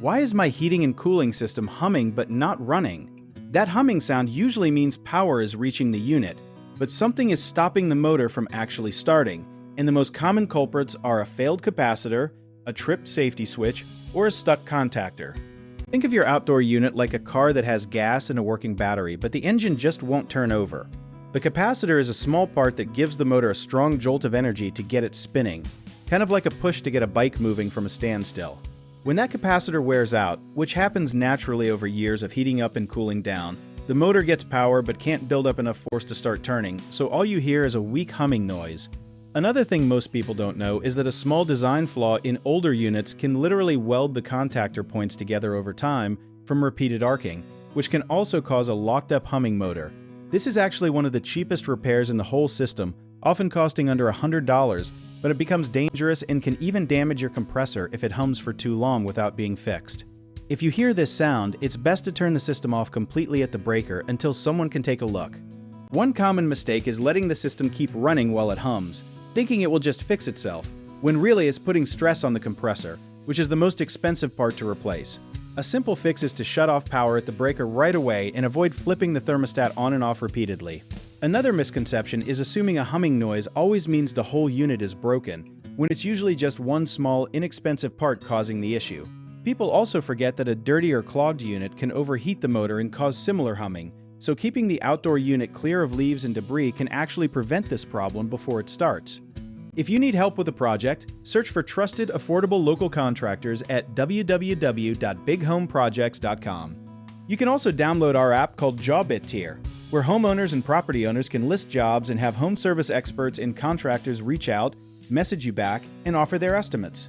Why is my heating and cooling system humming but not running? That humming sound usually means power is reaching the unit, but something is stopping the motor from actually starting, and the most common culprits are a failed capacitor, a tripped safety switch, or a stuck contactor. Think of your outdoor unit like a car that has gas and a working battery, but the engine just won't turn over. The capacitor is a small part that gives the motor a strong jolt of energy to get it spinning, kind of like a push to get a bike moving from a standstill. When that capacitor wears out, which happens naturally over years of heating up and cooling down, the motor gets power but can't build up enough force to start turning, so all you hear is a weak humming noise. Another thing most people don't know is that a small design flaw in older units can literally weld the contactor points together over time from repeated arcing, which can also cause a locked-up humming motor. This is actually one of the cheapest repairs in the whole system, often costing under $100, but it becomes dangerous and can even damage your compressor if it hums for too long without being fixed. If you hear this sound, it's best to turn the system off completely at the breaker until someone can take a look. One common mistake is letting the system keep running while it hums, thinking it will just fix itself, when really it's putting stress on the compressor, which is the most expensive part to replace. A simple fix is to shut off power at the breaker right away and avoid flipping the thermostat on and off repeatedly. Another misconception is assuming a humming noise always means the whole unit is broken, when it's usually just one small, inexpensive part causing the issue. People also forget that a dirty or clogged unit can overheat the motor and cause similar humming, so keeping the outdoor unit clear of leaves and debris can actually prevent this problem before it starts. If you need help with a project, search for trusted, affordable local contractors at www.bighomeprojects.com. You can also download our app called JobIt Tier, where homeowners and property owners can list jobs and have home service experts and contractors reach out, message you back, and offer their estimates.